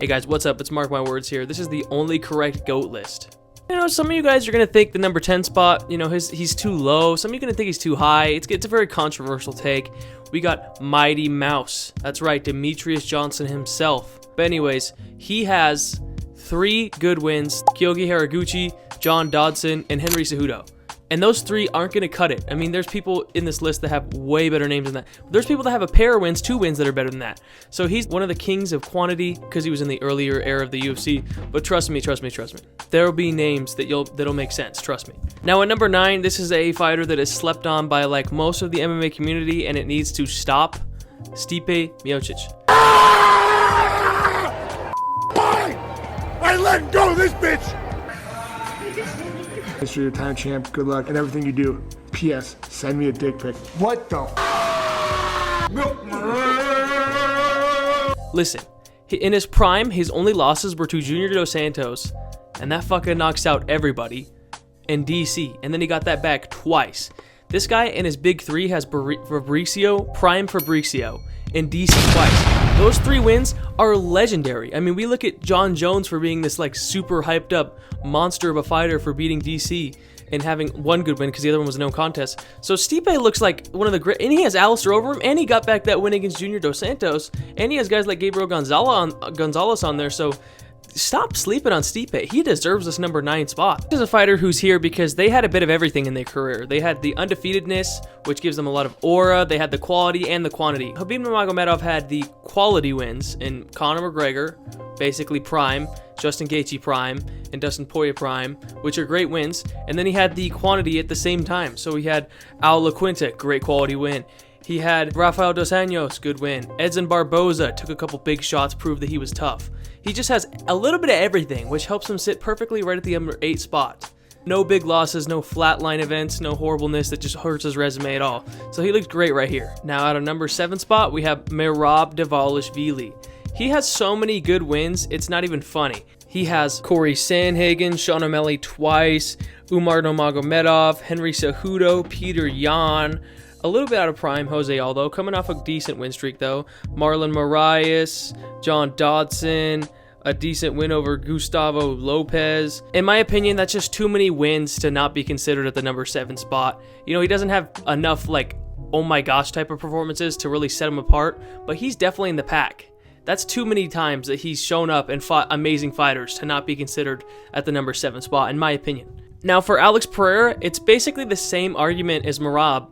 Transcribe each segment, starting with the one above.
Hey guys, what's up? It's Mark My Words here. This is the only correct GOAT list. You know, some of you guys are going to think the number 10 spot, you know, he's too low. Some of you are going to think he's too high. It's a very controversial take. We got Mighty Mouse. That's right, Demetrius Johnson himself. But anyways, he has 3 good wins: Kyogi Haraguchi, John Dodson, and Henry Cejudo. And those 3 aren't going to cut it. I mean, there's people in this list that have way better names than that. There's people that have a pair of wins, 2 wins that are better than that. So he's one of the kings of quantity because he was in the earlier era of the UFC. But trust me. There will be names that'll make sense. Trust me. Now at number 9, this is a fighter that is slept on by like most of the MMA community, and it needs to stop. Stipe Miocic. I let go of this bitch! History of time champ, good luck in everything you do. P.S. Send me a dick pic. What the Listen, in his prime, his only losses were to Junior Dos Santos, and that fucking knocks out everybody, in DC, and then he got that back twice. This guy in his big 3 has Fabricio, prime Fabricio, in DC twice. Those 3 wins are legendary. I mean, we look at John Jones for being this like super hyped up monster of a fighter for beating DC and having 1 good win because the other one was a no contest. So Stipe looks like one of the great, and he has Alistair over him, and he got back that win against Junior Dos Santos, and he has guys like Gabriel Gonzalez on there. So stop sleeping on Stipe. He deserves this number 9 spot. This is a fighter who's here because they had a bit of everything in their career. They had the undefeatedness, which gives them a lot of aura. They had the quality and the quantity. Khabib Nurmagomedov had the quality wins in Conor McGregor, basically prime, Justin Gaethje prime, and Dustin Poirier prime, which are great wins. And then he had the quantity at the same time. So he had Al La Quinta, great quality win. He had Rafael Dos Anjos, good win. Edson Barboza took a couple big shots, proved that he was tough. He just has a little bit of everything, which helps him sit perfectly right at the number 8 spot. No big losses, no flatline events, no horribleness that just hurts his resume at all. So he looks great right here. Now at a number 7 spot, we have Merab Dvalishvili. He has so many good wins, it's not even funny. He has Corey Sandhagen, Sean O'Malley twice, Umar Nurmagomedov, Henry Cejudo, Peter Yan. A little bit out of prime, Jose Aldo, coming off a decent win streak though. Marlon Moraes, John Dodson, a decent win over Gustavo Lopez. In my opinion, that's just too many wins to not be considered at the number 7 spot. You know, he doesn't have enough like, oh my gosh type of performances to really set him apart, but he's definitely in the pack. That's too many times that he's shown up and fought amazing fighters to not be considered at the number 7 spot, in my opinion. Now for Alex Pereira, it's basically the same argument as Merab.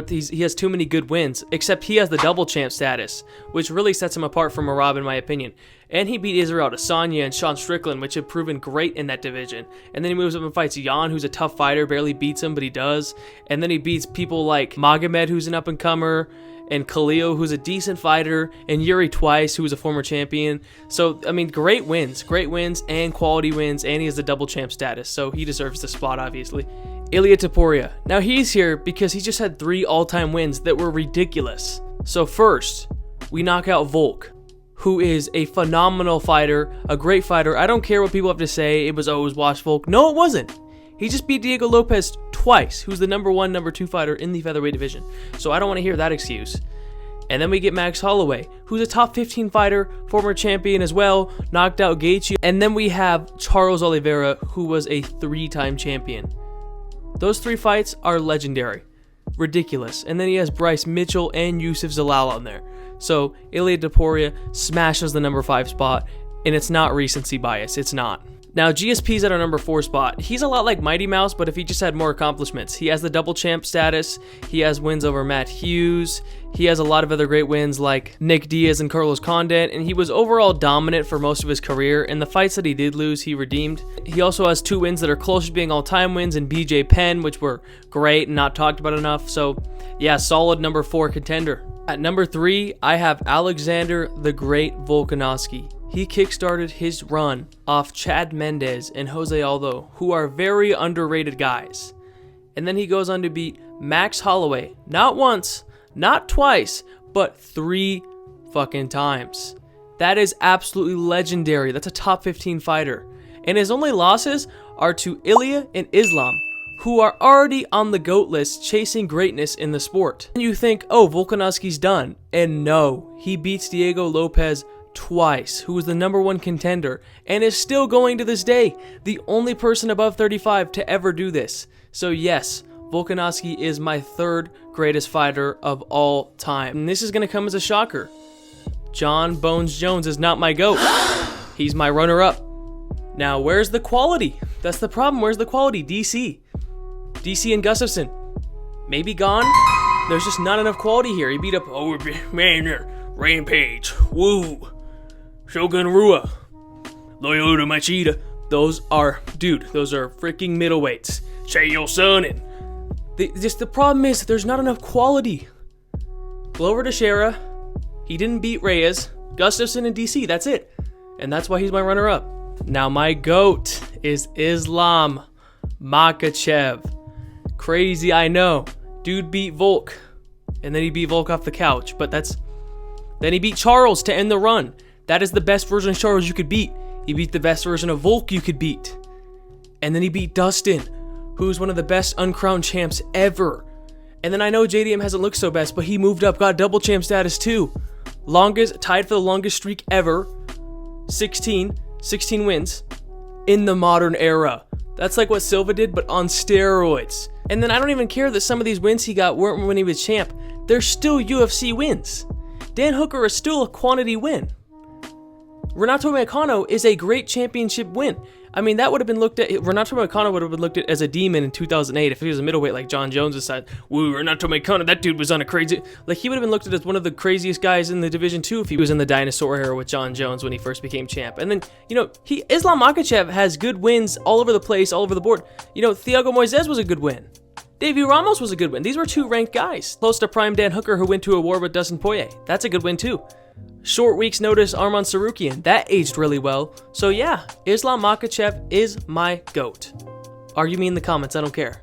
He has too many good wins, except he has the double champ status, which really sets him apart from Merab in my opinion. And he beat Israel Adesanya and Sean Strickland, which have proven great in that division. And then he moves up and fights Yan, who's a tough fighter, barely beats him, but he does. And then he beats people like Magomed, who's an up-and-comer, and Khalil, who's a decent fighter, and Yuri Twice, who was a former champion. So, I mean, great wins and quality wins, and he has the double champ status, so he deserves the spot, obviously. Ilia Topuria. Now he's here because he just had 3 all-time wins that were ridiculous. So first, we knock out Volk, who is a phenomenal fighter, a great fighter. I don't care what people have to say. It was wash Volk. No, it wasn't. He just beat Diego Lopez twice, who's the number 1, number 2 fighter in the featherweight division. So I don't want to hear that excuse. And then we get Max Holloway, who's a top 15 fighter, former champion as well, knocked out Gaethje. And then we have Charles Oliveira, who was a 3-time champion. Those 3 fights are legendary. Ridiculous. And then he has Bryce Mitchell and Yusuf Zalal on there. So Ilia Topuria smashes the number 5 spot, and it's not recency bias. It's not. Now, GSP's at our number 4 spot. He's a lot like Mighty Mouse, but if he just had more accomplishments. He has the double champ status. He has wins over Matt Hughes. He has a lot of other great wins like Nick Diaz and Carlos Condit, and he was overall dominant for most of his career, and the fights that he did lose, he redeemed. He also has 2 wins that are close to being all-time wins in BJ Penn, which were great and not talked about enough. So, yeah, solid number 4 contender. At number 3, I have Alexander the Great Volkanovski. He kickstarted his run off Chad Mendes and Jose Aldo, who are very underrated guys. And then he goes on to beat Max Holloway, not once, not twice, but 3 fucking times. That is absolutely legendary. That's a top 15 fighter. And his only losses are to Ilya and Islam, who are already on the GOAT list chasing greatness in the sport. And you think, oh, Volkanovski's done. And no, he beats Diego Lopez twice, who was the #1 contender, and is still going to this day. The only person above 35 to ever do this. So yes, Volkanovski is my 3rd greatest fighter of all time. And this is going to come as a shocker. Jon Bones Jones is not my GOAT. He's my runner-up. Now, where's the quality? That's the problem. Where's the quality? DC and Gustafsson. Maybe gone? There's just not enough quality here. He beat up Rampage. Woo. Shogun Rua. Lyoto Machida. Those are freaking middleweights. Chael Sonnen. The problem is there's not enough quality. Glover Teixeira. He didn't beat Reyes. Gustafsson and DC. That's it. And that's why he's my runner-up. Now my GOAT is Islam Makhachev. Crazy, I know. Dude beat Volk. And then he beat Volk off the couch. But then he beat Charles to end the run. That is the best version of Charles you could beat. He beat the best version of Volk you could beat. And then he beat Dustin, who's one of the best uncrowned champs ever. And then I know JDM hasn't looked so best, but he moved up, got double champ status too. Tied for the longest streak ever. 16 wins in the modern era. That's like what Silva did, but on steroids. And then I don't even care that some of these wins he got weren't when he was champ. They're still UFC wins. Dan Hooker is still a quantity win. Renato Moicano is a great championship win. I mean, that would have been looked at. Renato Moicano would have been looked at as a demon in 2008 if he was a middleweight like Jon Jones decided, woo, Renato Moicano, that dude was on a crazy. Like, he would have been looked at as one of the craziest guys in the division too if he was in the dinosaur era with Jon Jones when he first became champ. And then, Islam Makhachev has good wins all over the place, all over the board. Thiago Moises was a good win. Davey Ramos was a good win. These were 2 ranked guys. Close to prime Dan Hooker, who went to a war with Dustin Poirier. That's a good win too. Short week's notice, Arman Sarukian. That aged really well. So yeah, Islam Makhachev is my GOAT. Argue me in the comments, I don't care.